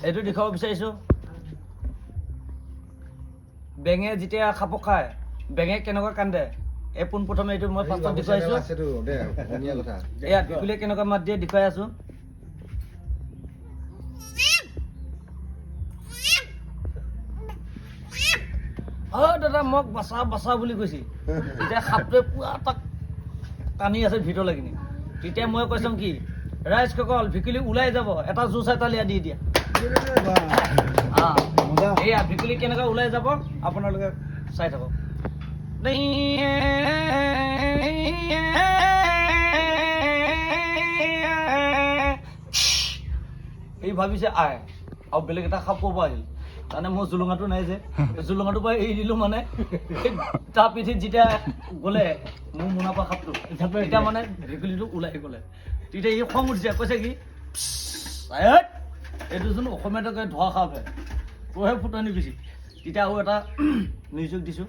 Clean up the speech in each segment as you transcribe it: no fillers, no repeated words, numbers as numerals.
এইটো দেখাব বিচাৰিছোঁ বেঙে যেতিয়া খাপক খায় বেঙে কেনেকুৱা কান্দে এই পোনপ্ৰথমে এইটো মই ফাৰ্ষ্টত দেখুৱাইছোঁ এয়া ভেকুলীয়ে কেনেকুৱা মাত দিয়ে দেখুৱাই আছোঁ দাদা মোক বাচা বাচা বুলি কৈছে তেতিয়া সাপটোৱে পুৰা তাক টানি আছে ভিতৰলৈ তেতিয়া মই কৈছোঁ কি ৰাইজসকল ভেকুলী ওলাই যাব এটা জুচ এটালিয়া দি দিয়া এয়া ভেকুলী কেনেকৈ ওলাই যাব আপোনালোকে চাই থাকক এই ভাবিছে আই আৰু বেলেগ এটা সাপ ক'ব আহিল মানে মোৰ জুলুঙাটো নাই যে জুলুঙাটোৰ পৰা এৰি দিলোঁ মানে তাৰ পিঠিত যেতিয়া গ'লে মোৰ মুনাফা সাপটো তেতিয়া মানে ভেকুলীটো ওলাই গ'লে তেতিয়া ই খং উঠিছে কৈছে কি এইটোচোন অসমীয়াতে কয় ধোৱা সাপহে তইহে ফুটনি গৈছি তেতিয়া আৰু এটা মিউজিক দিছোঁ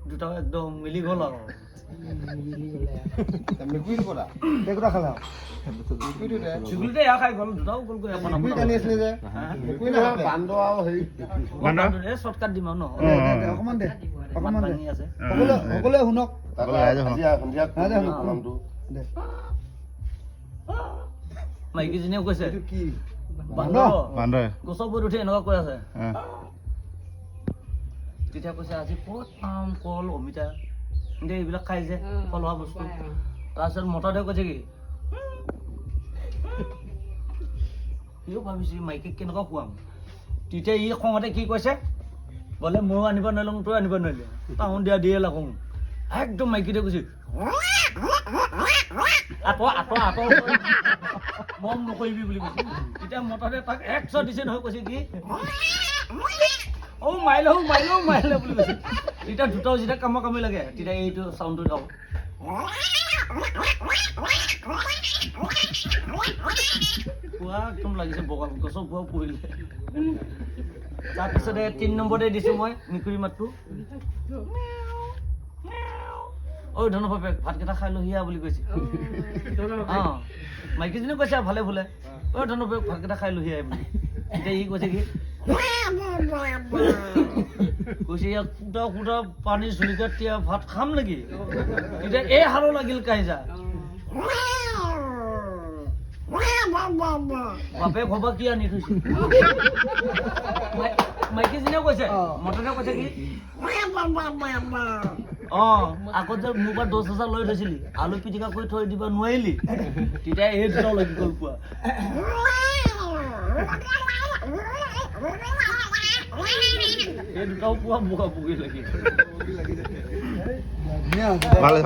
দুটা একদম মিলি গ'ল আৰু চুগুলিতে এয়া খাই গ'ল দুটাও গ'ল গৈ শ্বৰ্টকাট দিম আৰু সকলোৱে শুনক মাইকীজনীয়ে কৈছে বান্দৰ গছৰ ওপৰত উঠি এনেকুৱা কৈ আছে তেতিয়া কৈছে আজি ক'ত পাম কল অমিতা এতিয়া এইবিলাক খাই যে ফল হোৱা বস্তু তাৰপিছত মতাটোৱে কৈছে কি সিও ভাবিছে মাইকীক কেনেকুৱা খুৱাম তেতিয়া ই খঙতে কি কৈছে বোলে ময়ো আনিব নোৱাৰিলোঁ তই আনিব নোৱাৰিলি তাহোন দিয়া দিয়ে লাগো একদম মাইকীটোৱে কৈছে আঁতৰ মম নকৰিবি বুলি কৈছে তেতিয়া মতাটোৱে তাক 100 দিছে নহয় কৈছে কি মাৰিলে বুলি কৈছে তেতিয়া দুটাও যেতিয়া কামি লাগে তেতিয়া এইটো চাউণ্ডটো দিয়ক পুৱা একদম লাগিছে বগা গছৰ পুৱা পৰিলে তাৰপিছতে 3 নম্বৰতে দিছোঁ মই মেকুৰী মাতটো ধনৰ বাপেক ভাতকেইটা খাই লহিয়া বুলি কৈছে মাইকীজনী কৈছে ভালে ভুলে ধনৰ বাপেক ভাতকেইটা খাই লহিয়া বুলি এতিয়া ই কৈছে কি কৈছে ইয়াক কুটা কুটা পানী চুলিকাত তিয়া ভাত খাম নেকি তেতিয়া এই হাৰো লাগিল কাইজা বাপেক হবা কি আনি থৈছে মাইকীজনীয়ে কৈছে মটনে কৈছে কি আগত যে মোৰ পৰা 10,000 লৈ থৈছিলি আলু পিটিকা কৰি থৈ দিব নোৱাৰিলি তেতিয়া এই দুটাও লাগি গ'ল পোৱা এই দুটাও পোৱা মুখা পুকি লাগি ভালে